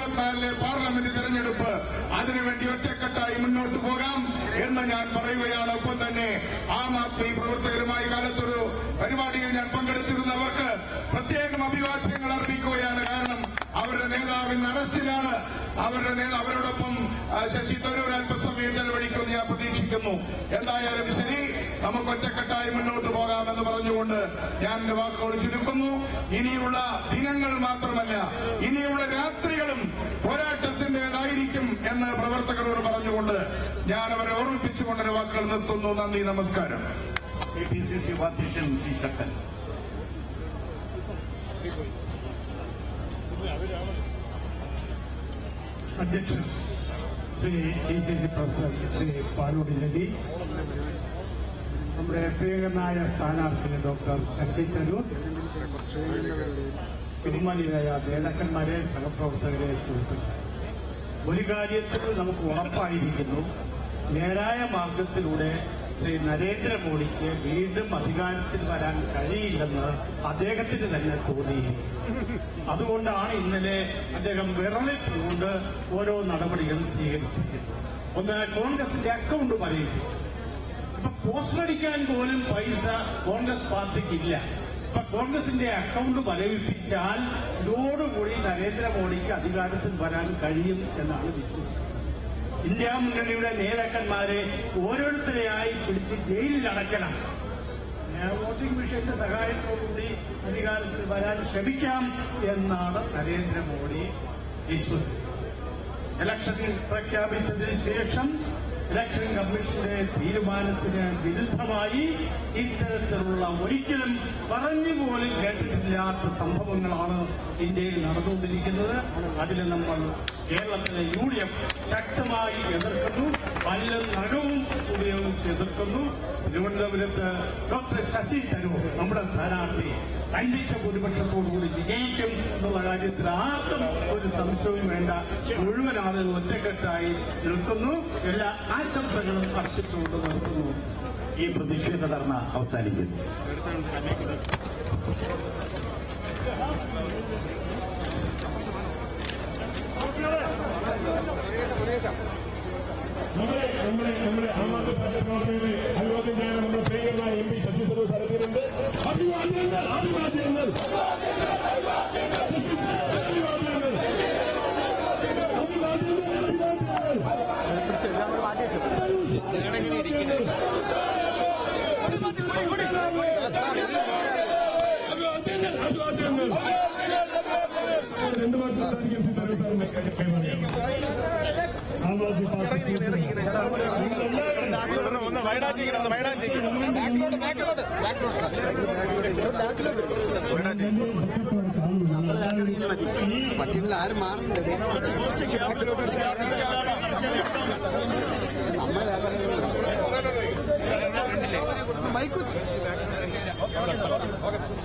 2024 parliament തെരഞ്ഞെടുപ്പ് അതിനുവേണ്ടി ഒറ്റക്കെട്ടായി മുന്നോട്ട് പോകാം എന്ന് ഞാൻ പറയുകയാണ്. ഒപ്പം തന്നെ ആം ആദ്മി പ്രവർത്തകരുമായി കാലത്തൊരു പരിപാടിയിൽ ഞാൻ പങ്കെടുത്തിരുന്നവർക്ക് പ്രത്യേകം അഭിവാദ്യങ്ങൾ അർപ്പിക്കുകയാണ്. കാരണം അവരുടെ നേതാവ് ഇന്ന് അറസ്റ്റിലാണ്. അവരോടൊപ്പം ശശി തരൂർ അല്പസമയം ചെലവഴിക്കുമെന്ന് ഞാൻ പ്രതീക്ഷിക്കുന്നു. എന്തായാലും ശരി, നമുക്ക് ഒറ്റക്കെട്ടായി മുന്നോട്ട് പോകാമെന്ന് പറഞ്ഞുകൊണ്ട് ഞാൻ എന്റെ വാക്കുകൾ ചുരുക്കുന്നു. ഇനിയുള്ള ദിനങ്ങൾ മാത്രമല്ല, ഇനിയുള്ള രാത്രികളും പോരാട്ടത്തിന്റേതായിരിക്കും എന്ന് പ്രവർത്തകരോട് പറഞ്ഞുകൊണ്ട് ഞാൻ അവരെ ഓർമ്മിപ്പിച്ചുകൊണ്ട് എന്റെ വാക്കുകൾ നിർത്തുന്നു. നന്ദി, നമസ്കാരം. APCC ഉപാധ്യക്ഷൻ സി ശക്തൻ. അധ്യക്ഷൻ ശ്രീ DCC പ്രസിഡന്റ് ശ്രീ പാലോടി രവി, നമ്മുടെ പ്രിയങ്കരനായ സ്ഥാനാർത്ഥി ഡോക്ടർ ശശി തരൂർ, ബഹുമാനിയായ നേതാക്കന്മാരെ, സഹപ്രവർത്തകരെ, സുഹൃത്തുക്കളെ, ഒരു കാര്യത്തിൽ നമുക്ക് ഉറപ്പായിരിക്കുന്നു. നേരായ മാർഗത്തിലൂടെ ശ്രീ നരേന്ദ്രമോദിക്ക് വീണ്ടും അധികാരത്തിൽ വരാൻ കഴിയില്ലെന്ന് അദ്ദേഹത്തിന് തന്നെ തോന്നിയിരിക്കും. അതുകൊണ്ടാണ് ഇന്നലെ അദ്ദേഹം വിറളിപ്പുകൊണ്ട് ഓരോ നടപടികൾ സ്വീകരിച്ചിരിക്കുന്നത്. ഒന്ന്, കോൺഗ്രസിന്റെ അക്കൗണ്ട് മരവിപ്പിച്ചു. ഇപ്പൊ പോസ്റ്റർ അടിക്കാൻ പോലും പൈസ കോൺഗ്രസ് പാർട്ടിക്കില്ല. ഇപ്പൊ കോൺഗ്രസിന്റെ അക്കൗണ്ട് മരവിപ്പിച്ചാൽ ഇതോടുകൂടി നരേന്ദ്രമോദിക്ക് അധികാരത്തിൽ വരാൻ കഴിയും എന്നാണ് വിശ്വസിക്കുന്നത്. ഇന്ത്യ മുന്നണിയുടെ നേതാക്കന്മാരെ ഓരോരുത്തരെയായി പിടിച്ച് ജയിലിൽ അടയ്ക്കണം. വോട്ടിംഗ് മെഷീന്റെ സഹായത്തോടുകൂടി അധികാരത്തിൽ വരാൻ ശ്രമിക്കാം എന്നാണ് നരേന്ദ്രമോദി വിശ്വസിക്കുന്നത്. ഇലക്ഷൻ പ്രഖ്യാപിച്ചതിന് ശേഷം ഇലക്ഷൻ കമ്മീഷന്റെ തീരുമാനത്തിന് വിരുദ്ധമായി ഇത്തരത്തിലുള്ള ഒരിക്കലും പറഞ്ഞുപോലും കേട്ടിട്ടില്ലാത്ത സംഭവങ്ങളാണ് ഇന്ത്യയിൽ നടന്നുകൊണ്ടിരിക്കുന്നത്. അതിന് നമ്മൾ കേരളത്തിലെ UDF ശക്തമായി എതിർക്കുന്നു, പല്ലും നഖവും ഉപയോഗിച്ച് എതിർക്കുന്നു. തിരുവനന്തപുരത്ത് ഡോക്ടർ ശശി തരൂർ നമ്മുടെ സ്ഥാനാർത്ഥി കണ്ടിച്ച ഭൂരിപക്ഷത്തോടുകൂടി വിജയിക്കും എന്നുള്ള കാര്യത്തിൽ ആർക്കും ഒരു സംശയവും വേണ്ട. മുഴുവൻ ആളുകൾ ഒറ്റക്കെട്ടായി നിൽക്കുന്നു. എല്ലാ ആശംസകളും അർപ്പിച്ചുകൊണ്ട് നിർത്തുന്നു. ഈ പ്രതിഷേധ ധർണ അവസാനിക്കുന്നു. നമ്മുടെ ആം ആദ്മി പാർട്ടി പ്രവർത്തകരെ അഭിവാദ്യം ചെയ്യാൻ നമ്മുടെ പ്രിയങ്കരനായ MP ശശി തരൂർ സ്ഥലത്തിലുണ്ട്. അഭിവാദ്യങ്ങൾ, അഭിവാദ്യങ്ങൾ, രണ്ട് വർഷം ആം ആദ്മി പാർട്ടി പറ്റില്ല, ആരും മാറുന്നുണ്ട്.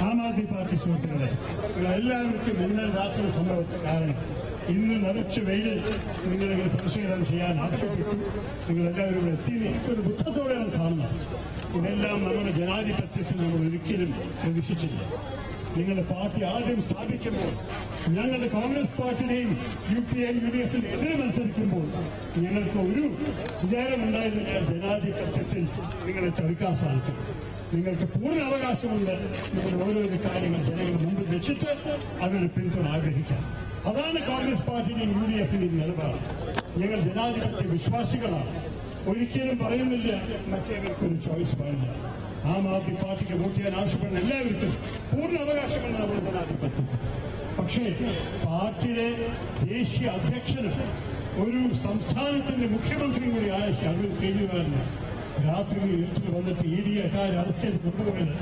ആം ആദ്മി പാർട്ടി സുഹൃത്തുക്കളെ, എല്ലാവർക്കും ഇന്നലെ രാത്രി സംഭവത്തിൽ കാരണം ഇന്ന് നിറച്ച് വെയിലിൽ നിങ്ങളിങ്ങനെ പ്രതിഷേധം ചെയ്യാൻ ആവശ്യപ്പെട്ടു. നിങ്ങളെല്ലാവരും ഇവിടെ എത്തി ഒരു ദുഃഖത്തോടെയാണ് കാണുന്നത്. ഇതെല്ലാം നമ്മുടെ ജനാധിപത്യത്തിൽ നമ്മൾ ഒരിക്കലും പ്രതീക്ഷിച്ചില്ല. നിങ്ങളുടെ പാർട്ടി ആദ്യം സ്ഥാപിക്കുമ്പോൾ ഞങ്ങളുടെ കോൺഗ്രസ് പാർട്ടിനെയും UPA UDF എതിരെ മത്സരിക്കുമ്പോൾ ഞങ്ങൾക്ക് ഒരു വിചാരമുണ്ടായിരുന്നില്ല ജനാധിപത്യത്തിൽ നിങ്ങളെ ചെറുക്കാൻ സാധിക്കും. നിങ്ങൾക്ക് പൂർണ്ണ അവകാശമുണ്ട് നിങ്ങളുടെ ഓരോരോ കാര്യങ്ങൾ ജനങ്ങൾ മുമ്പിൽ വെച്ചിട്ട് അവരുടെ പിന്തുണ ആഗ്രഹിക്കാം. അതാണ് കോൺഗ്രസ് പാർട്ടിയുടെയും UDFന്റെയും നിലപാട്. ഞങ്ങൾ ജനാധിപത്യ വിശ്വാസികളാണ്. ഒരിക്കലും പറയുന്നില്ല മറ്റേവർക്കൊരു ചോയ്സ് പാടില്ല. ആം ആദ്മി പാർട്ടിക്ക് വോട്ട് ചെയ്യാൻ ആവശ്യപ്പെടുന്ന എല്ലാവർക്കും പൂർണ്ണ അവകാശമാണ് നമ്മുടെ ജനാധിപത്യത്തിൽ. പക്ഷേ പാർട്ടിയുടെ ദേശീയ അധ്യക്ഷനും ഒരു സംസ്ഥാനത്തിന്റെ മുഖ്യമന്ത്രിയും കൂടി ആയ അരവിന്ദ് കെജ്രിവാളിന് രാത്രി ഇരുട്ടിൽ വന്നിട്ട് EDക്കാരെ അറസ്റ്റ് ചെയ്ത് കൊണ്ടുപോയത്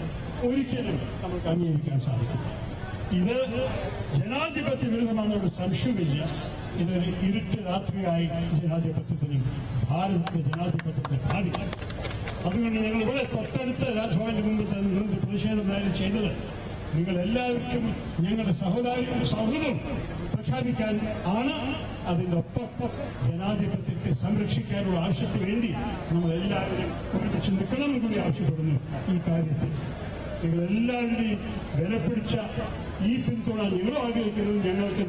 ഒരിക്കലും നമുക്ക് അംഗീകരിക്കാൻ സാധിക്കും. ഇത് ജനാധിപത്യ വിരുദ്ധമാണെന്നൊരു സംശയമില്ല. ഇതൊരു ഇരുട്ട് രാത്രിയായി ജനാധിപത്യത്തിനും ഭാരതത്തിന്റെ ജനാധിപത്യത്തെ ബാധിക്കും. അതുകൊണ്ട് ഞങ്ങൾ ഇവിടെ തൊട്ടടുത്ത രാജ്ഭവന്റെ മുമ്പിൽ നിന്ന് പ്രതിഷേധം ചെയ്തത് നിങ്ങൾ എല്ലാവർക്കും ഞങ്ങളുടെ സൗഹൃദം പ്രഖ്യാപിക്കാൻ ആണ്. അതിന്റെ ഒപ്പം ജനാധിപത്യത്തെ സംരക്ഷിക്കാനുള്ള ആവശ്യത്തിന് വേണ്ടി നമ്മളെല്ലാവരും ഒരുമിച്ച് നിൽക്കണമെന്ന് കൂടി ആവശ്യപ്പെടുന്നു. ഈ കാര്യത്തിൽ നിങ്ങളെല്ലാവരുടെയും വിലപിടിച്ച ഈ പിന്തുണ നിങ്ങൾ ആഗ്രഹിക്കുന്നത് ഞങ്ങൾക്ക്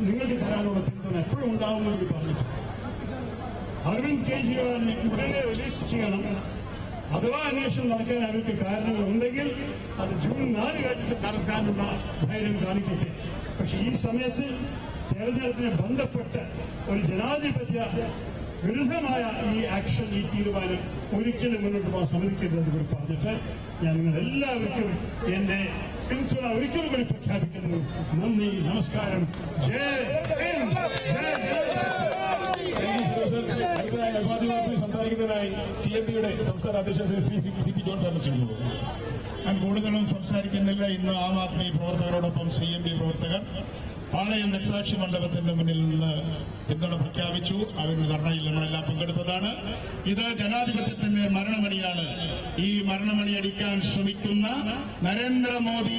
നിങ്ങൾക്ക് തരാനുള്ള പിന്തുണ എപ്പോഴും ഉണ്ടാവുമെന്ന് പറഞ്ഞിട്ട് അരവിന്ദ് കെജ്രിവാളിനെ ഉടനെ റിലീസ് ചെയ്യണം. അഥവാ അന്വേഷണം നടക്കാൻ അവർക്ക് കാരണങ്ങളുണ്ടെങ്കിൽ അത് ജൂൺ 4 കഴിഞ്ഞിട്ട് നടക്കാനുള്ള ധൈര്യം കാണിക്കട്ടെ. പക്ഷെ ഈ സമയത്ത് തെരഞ്ഞെടുപ്പിനെ ബന്ധപ്പെട്ട് ഒരു ജനാധിപത്യ വിരുദ്ധമായ ഈ ആക്ഷൻ, ഈ തീരുമാനം ഒരിക്കലും മുന്നോട്ട് പോകാൻ സമ്മതിക്കരുതെന്ന് കൂടി പറഞ്ഞിട്ട് ഞാൻ നിങ്ങളെല്ലാവർക്കും എന്റെ പിന്തുണ ഒരിക്കലും കൂടി പ്രഖ്യാപിക്കുന്നു. നന്ദി, നമസ്കാരം. സംസാരിക്കുന്നതിനായി CMPയുടെ സംസ്ഥാന അധ്യക്ഷൻ CP ജോൺ ക്ഷണിക്കുന്നു. ഞാൻ കൂടുതലും സംസാരിക്കുന്നില്ല. ഇന്ന് ആം ആദ്മി പ്രവർത്തകരോടൊപ്പം CMP പ്രവർത്തകർ പാളയം രക്തസാക്ഷി മണ്ഡപത്തിന്റെ മുന്നിൽ നിന്ന് പിന്തുണ പ്രഖ്യാപിച്ചു. അവരുടെ ധർണയിൽ നമ്മളെല്ലാം പങ്കെടുത്തതാണ്. ഇത് ജനാധിപത്യത്തിന്റെ മരണമണിയാണ്. ഈ മരണമണി അടിക്കാൻ ശ്രമിക്കുന്ന നരേന്ദ്രമോദി